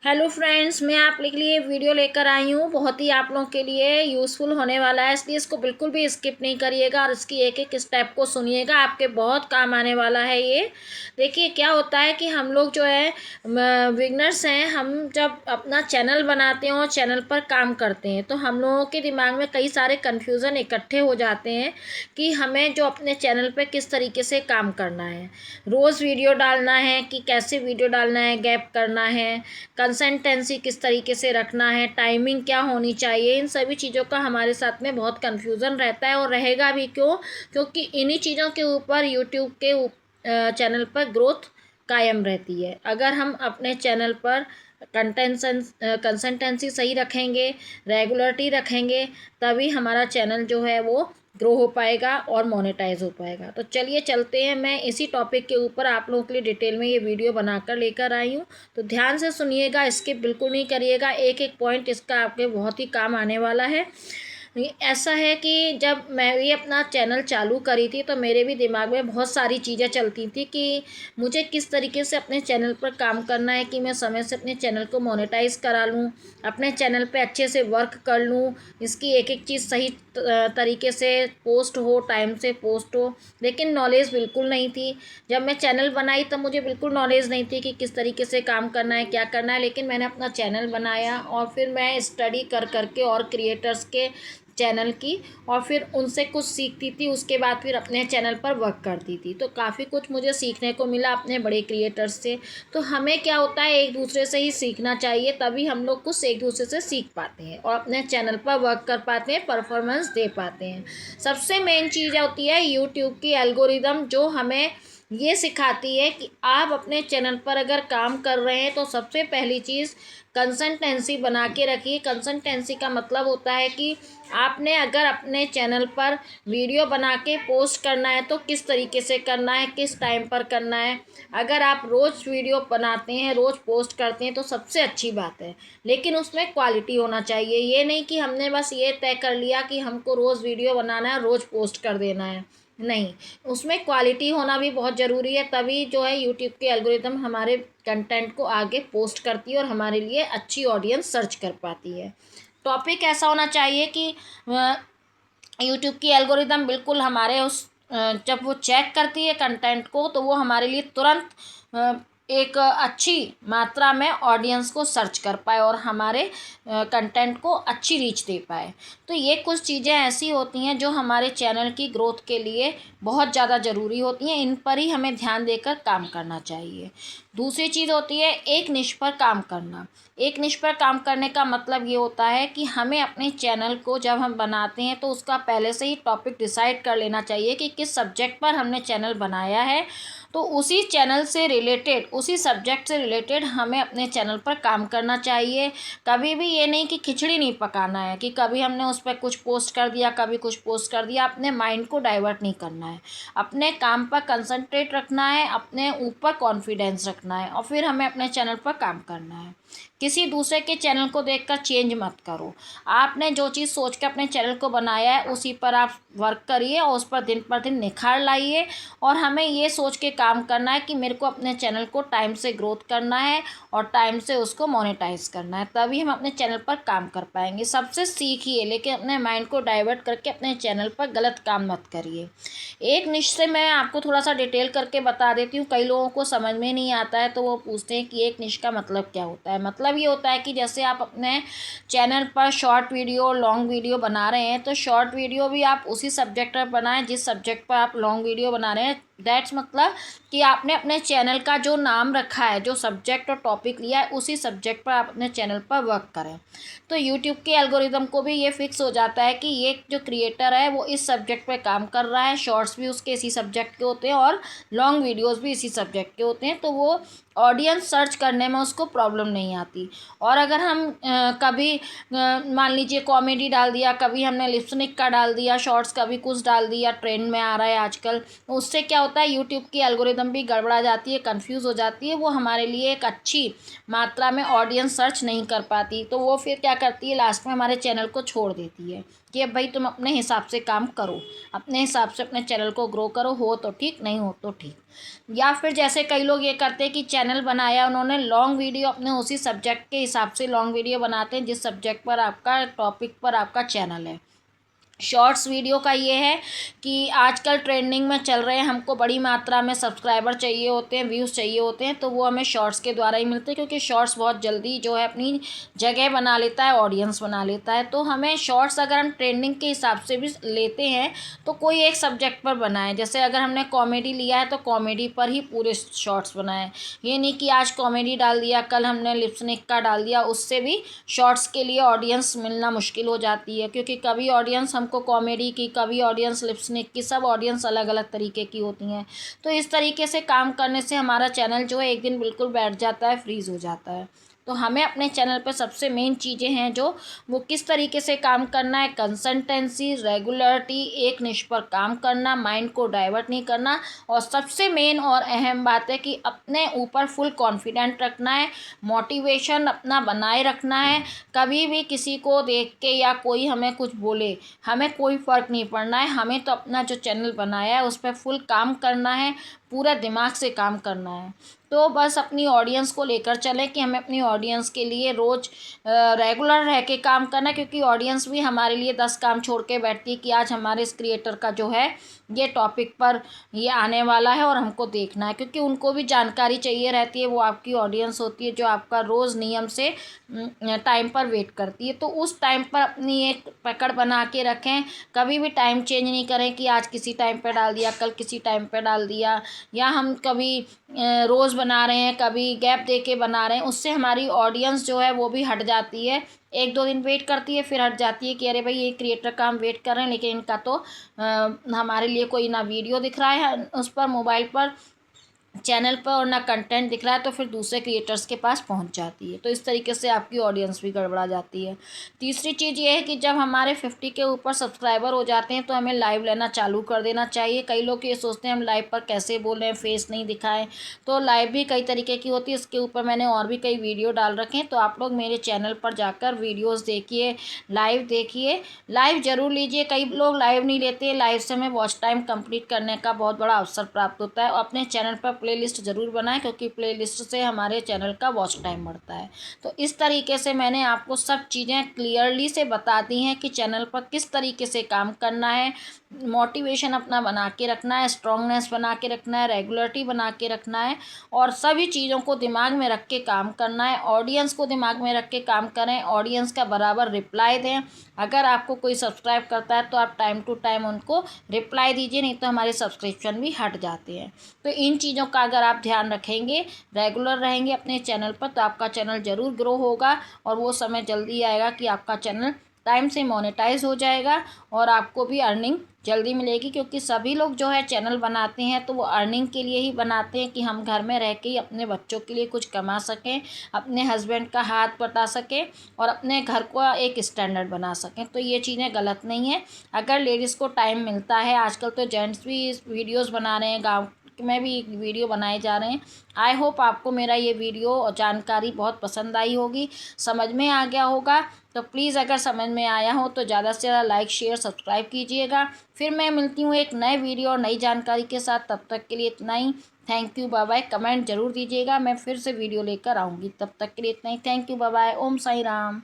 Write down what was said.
Hello friends, मैं आप लोग के लिए वीडियो लेकर आई हूँ। बहुत ही आप लोगों के लिए यूज़फुल होने वाला है, इसलिए इसको बिल्कुल भी स्किप नहीं करिएगा और इसकी एक एक स्टेप को सुनिएगा। आपके बहुत काम आने वाला है ये। देखिए क्या होता है कि हम लोग जो है बिगनर्स हैं। हम जब अपना चैनल बनाते हैं और चैनल पर काम करते हैं तो हम लोगों के दिमाग में कई सारे कन्फ्यूज़न इकट्ठे हो जाते हैं कि हमें जो अपने चैनल पर किस तरीके से काम करना है, रोज़ वीडियो डालना है कि कैसे वीडियो डालना है, गैप करना है, कंसिस्टेंसी किस तरीके से रखना है, टाइमिंग क्या होनी चाहिए। इन सभी चीज़ों का हमारे साथ में बहुत कन्फ्यूज़न रहता है और रहेगा भी। क्योंकि इन्हीं चीज़ों के ऊपर यूट्यूब के चैनल पर ग्रोथ कायम रहती है। अगर हम अपने चैनल पर कंसिस्टेंसी सही रखेंगे, रेगुलरिटी रखेंगे, तभी हमारा चैनल जो है वो ग्रो हो पाएगा और मोनेटाइज हो पाएगा। तो चलिए चलते हैं, मैं इसी टॉपिक के ऊपर आप लोगों के लिए डिटेल में ये वीडियो बनाकर लेकर आई हूँ। तो ध्यान से सुनिएगा, स्किप बिल्कुल नहीं करिएगा। एक एक पॉइंट इसका आपके बहुत ही काम आने वाला है। ऐसा है कि जब मैं भी अपना चैनल चालू करी थी तो मेरे भी दिमाग में बहुत सारी चीज़ें चलती थी कि मुझे किस तरीके से अपने चैनल पर काम करना है कि मैं समय से अपने चैनल को मोनेटाइज करा लूँ, अपने चैनल पे अच्छे से वर्क कर लूँ, इसकी एक एक चीज़ सही तरीके से पोस्ट हो, टाइम से पोस्ट हो। लेकिन नॉलेज बिल्कुल नहीं थी। जब मैं चैनल बनाई तब मुझे बिल्कुल नॉलेज नहीं थी कि किस तरीके से काम करना है, क्या करना है। लेकिन मैंने अपना चैनल बनाया और फिर मैं स्टडी कर करके और क्रिएटर्स के चैनल की और फिर उनसे कुछ सीखती थी। उसके बाद फिर अपने चैनल पर वर्क करती थी। तो काफ़ी कुछ मुझे सीखने को मिला अपने बड़े क्रिएटर्स से। तो हमें क्या होता है, एक दूसरे से ही सीखना चाहिए, तभी हम लोग कुछ एक दूसरे से सीख पाते हैं और अपने चैनल पर वर्क कर पाते हैं, परफॉर्मेंस दे पाते हैं। सबसे मेन चीज़ होती है यूट्यूब की एल्गोरिदम, जो हमें ये सिखाती है कि आप अपने चैनल पर अगर काम कर रहे हैं तो सबसे पहली चीज़ कंसिस्टेंसी बना के रखिए। कंसिस्टेंसी का मतलब होता है कि आपने अगर अपने चैनल पर वीडियो बना के पोस्ट करना है तो किस तरीके से करना है, किस टाइम पर करना है। अगर आप रोज़ वीडियो बनाते हैं, रोज़ पोस्ट करते हैं तो सबसे अच्छी बात है, लेकिन उसमें क्वालिटी होना चाहिए। ये नहीं कि हमने बस ये तय कर लिया कि हमको रोज़ वीडियो बनाना है, रोज़ पोस्ट कर देना है। नहीं, उसमें क्वालिटी होना भी बहुत ज़रूरी है। तभी जो है यूट्यूब की एल्गोरिदम हमारे कंटेंट को आगे पोस्ट करती है और हमारे लिए अच्छी ऑडियंस सर्च कर पाती है। टॉपिक ऐसा होना चाहिए कि यूट्यूब की एल्गोरिदम बिल्कुल हमारे जब वो चेक करती है कंटेंट को तो वो हमारे लिए तुरंत एक अच्छी मात्रा में ऑडियंस को सर्च कर पाए और हमारे कंटेंट को अच्छी रीच दे पाए। तो ये कुछ चीज़ें ऐसी होती हैं जो हमारे चैनल की ग्रोथ के लिए बहुत ज़्यादा ज़रूरी होती हैं। इन पर ही हमें ध्यान देकर काम करना चाहिए। दूसरी चीज़ होती है एक निश पर काम करना। एक निश पर काम करने का मतलब ये होता है कि हमें अपने चैनल को जब हम बनाते हैं तो उसका पहले से ही टॉपिक डिसाइड कर लेना चाहिए कि किस सब्जेक्ट पर हमने चैनल बनाया है। तो उसी चैनल से रिलेटेड, उसी सब्जेक्ट से रिलेटेड हमें अपने चैनल पर काम करना चाहिए। कभी भी ये नहीं कि खिचड़ी नहीं पकाना है कि कभी हमने उस पर कुछ पोस्ट कर दिया, कभी कुछ पोस्ट कर दिया। अपने माइंड को डाइवर्ट नहीं करना है, अपने काम पर कंसंट्रेट रखना है, अपने ऊपर कॉन्फिडेंस रखना है और फिर हमें अपने चैनल पर काम करना है। किसी दूसरे के चैनल को देखकर चेंज मत करो। आपने जो चीज़ सोच के अपने चैनल को बनाया है उसी पर आप वर्क करिए और उस पर दिन पर दिन निखार लाइए। और हमें ये सोच के काम करना है कि मेरे को अपने चैनल को टाइम से ग्रोथ करना है और टाइम से उसको मोनेटाइज करना है, तभी हम अपने चैनल पर काम कर पाएंगे। सबसे सीखिए, लेकिन अपने माइंड को डाइवर्ट करके अपने चैनल पर गलत काम मत करिए। एक निश से मैं आपको थोड़ा सा डिटेल करके बता देती हूँ। कई लोगों को समझ में नहीं आता है तो वो पूछते हैं कि एक निश का मतलब क्या होता है। मतलब ये होता है कि जैसे आप अपने चैनल पर शॉर्ट वीडियो, लॉन्ग वीडियो बना रहे हैं तो शॉर्ट वीडियो भी आप उसी सब्जेक्ट पर बनाएं जिस सब्जेक्ट पर आप लॉन्ग वीडियो बना रहे हैं। दैट्स मतलब कि आपने अपने चैनल का जो नाम रखा है, जो सब्जेक्ट और टॉपिक लिया है, उसी सब्जेक्ट पर आप अपने चैनल पर वर्क करें। तो यूट्यूब के एल्गोरिदम को भी ये फिक्स हो जाता है कि ये जो क्रिएटर है वो इस सब्जेक्ट पे काम कर रहा है। शॉर्ट्स भी उसके इसी सब्जेक्ट के होते हैं और लॉन्ग वीडियोस भी इसी सब्जेक्ट के होते हैं, तो वो ऑडियंस सर्च करने में उसको प्रॉब्लम नहीं आती। और अगर हम कभी मान लीजिए कॉमेडी डाल दिया, कभी हमने लिपसिनिक का डाल दिया, शॉर्ट्स कभी कुछ डाल दिया, ट्रेंड में आ रहा है आजकल, उससे क्या होता है, यूट्यूब की एल्गोरिदम भी गड़बड़ा जाती है, कंफ्यूज हो जाती है, वो हमारे लिए एक अच्छी मात्रा में ऑडियंस सर्च नहीं कर पाती, तो वो फिर क्या करती है, लास्ट में हमारे चैनल को छोड़ देती है कि अब भाई तुम अपने हिसाब से काम करो, अपने हिसाब से अपने चैनल को ग्रो करो, हो तो ठीक, नहीं हो तो ठीक। या फिर जैसे कई लोग ये करते हैं कि चैनल बनाया उन्होंने, लॉन्ग वीडियो अपने उसी सब्जेक्ट के हिसाब से लॉन्ग वीडियो बनाते हैं जिस सब्जेक्ट पर आपका टॉपिक पर आपका चैनल है। शॉर्ट्स वीडियो का ये है कि आजकल ट्रेंडिंग में चल रहे हैं, हमको बड़ी मात्रा में सब्सक्राइबर चाहिए होते हैं, व्यूज़ चाहिए होते हैं, तो वो हमें शॉर्ट्स के द्वारा ही मिलते हैं, क्योंकि शॉर्ट्स बहुत जल्दी जो है अपनी जगह बना लेता है, ऑडियंस बना लेता है। तो हमें शॉर्ट्स अगर हम ट्रेंडिंग के हिसाब से भी लेते हैं तो कोई एक सब्जेक्ट पर बनाएं, जैसे अगर हमने कॉमेडी लिया है तो कॉमेडी पर ही पूरे शॉर्ट्स बनाएं। ये नहीं कि आज कॉमेडी डाल दिया, कल हमने लिपस्टिक का डाल दिया, उससे भी शॉर्ट्स के लिए ऑडियंस मिलना मुश्किल हो जाती है, क्योंकि कभी ऑडियंस हमको कॉमेडी की, कभी ऑडियंस लिपस्टिक की, सब ऑडियंस अलग अलग तरीके की होती हैं। तो इस तरीके से काम करने से हमारा चैनल जो है एक दिन बिल्कुल बैठ जाता है, फ्रीज़ हो जाता है। तो हमें अपने चैनल पर सबसे मेन चीज़ें हैं जो वो किस तरीके से काम करना है, कंसिस्टेंसी, रेगुलरिटी, एक निश पर काम करना, माइंड को डाइवर्ट नहीं करना, और सबसे मेन और अहम बात है कि अपने ऊपर फुल कॉन्फिडेंट रखना है, मोटिवेशन अपना बनाए रखना है। कभी भी किसी को देख के या कोई हमें कुछ बोले, हमें कोई फ़र्क नहीं पड़ना है, हमें तो अपना जो चैनल बनाया है उस पर फुल काम करना है, पूरा दिमाग से काम करना है। तो बस अपनी ऑडियंस को लेकर चलें कि हमें अपनी ऑडियंस के लिए रोज़ रेगुलर रह के काम करना है, क्योंकि ऑडियंस भी हमारे लिए 10 काम छोड़ के बैठती है कि आज हमारे इस क्रिएटर का जो है ये टॉपिक पर ये आने वाला है और हमको देखना है, क्योंकि उनको भी जानकारी चाहिए रहती है। वो आपकी ऑडियंस होती है जो आपका रोज़ नियम से टाइम पर वेट करती है। तो उस टाइम पर अपनी एक पकड़ बना के रखें, कभी भी टाइम चेंज नहीं करें कि आज किसी टाइम पर डाल दिया, कल किसी टाइम पर डाल दिया, या हम कभी रोज़ बना रहे हैं, कभी गैप दे के बना रहे हैं। उससे हमारी ऑडियंस जो है वो भी हट जाती है, एक दो दिन वेट करती है, फिर हट जाती है कि अरे भाई ये क्रिएटर का हम वेट कर रहे हैं, लेकिन इनका तो हमारे लिए कोई ना वीडियो दिख रहा है उस पर, मोबाइल पर, चैनल पर, और ना कंटेंट दिख रहा है, तो फिर दूसरे क्रिएटर्स के पास पहुंच जाती है। तो इस तरीके से आपकी ऑडियंस भी गड़बड़ा जाती है। तीसरी चीज़ ये है कि जब हमारे 50 के ऊपर सब्सक्राइबर हो जाते हैं तो हमें लाइव लेना चालू कर देना चाहिए। कई लोग ये सोचते हैं हम लाइव पर कैसे बोलें, फेस नहीं दिखाएं, तो लाइव भी कई तरीके की होती है। इसके ऊपर मैंने और भी कई वीडियो डाल रखे हैं, तो आप लोग मेरे चैनल पर जाकर वीडियोज़ देखिए, लाइव देखिए, लाइव ज़रूर लीजिए। कई लोग लाइव नहीं लेते, लाइव से हमें वॉच टाइम कंप्लीट करने का बहुत बड़ा अवसर प्राप्त होता है। और अपने चैनल पर प्लेलिस्ट ज़रूर बनाएं, क्योंकि प्लेलिस्ट से हमारे चैनल का वॉच टाइम बढ़ता है। तो इस तरीके से मैंने आपको सब चीज़ें क्लियरली से बता दी हैं कि चैनल पर किस तरीके से काम करना है, मोटिवेशन अपना बना के रखना है, स्ट्रॉन्गनेस बना के रखना है, रेगुलरिटी बना के रखना है, और सभी चीज़ों को दिमाग में रख के काम करना है। ऑडियंस को दिमाग में रख के काम करें, ऑडियंस का बराबर रिप्लाई दें। अगर आपको कोई सब्सक्राइब करता है तो आप टाइम टू टाइम उनको रिप्लाई दीजिए, नहीं तो हमारे सब्सक्रिप्शन भी हट जाते हैं। तो इन चीज़ों का अगर आप ध्यान रखेंगे, रेगुलर रहेंगे अपने चैनल पर, तो आपका चैनल ज़रूर ग्रो होगा, और वो समय जल्दी आएगा कि आपका चैनल टाइम से मोनेटाइज हो जाएगा और आपको भी अर्निंग जल्दी मिलेगी। क्योंकि सभी लोग जो है चैनल बनाते हैं तो वो अर्निंग के लिए ही बनाते हैं कि हम घर में रह के ही अपने बच्चों के लिए कुछ कमा सकें, अपने हस्बैंड का हाथ बटा सकें, और अपने घर को एक स्टैंडर्ड बना सकें। तो ये चीज़ें गलत नहीं है। अगर लेडीज़ को टाइम मिलता है, आजकल तो जेंट्स भी वीडियोज़ बना रहे हैं, गाँव में भी वीडियो बनाए जा रहे हैं। आई होप आपको मेरा ये वीडियो और जानकारी बहुत पसंद आई होगी, समझ में आ गया होगा। तो प्लीज़ अगर समझ में आया हो तो ज़्यादा से ज़्यादा लाइक, शेयर, सब्सक्राइब कीजिएगा। फिर मैं मिलती हूँ एक नए वीडियो और नई जानकारी के साथ। तब तक के लिए इतना ही। Thank you, bye bye. Comment ज़रूर दीजिएगा, मैं फिर से वीडियो लेकर आऊँगी। तब तक के लिए इतना ही। Thank you, bye bye. Om Sai Ram.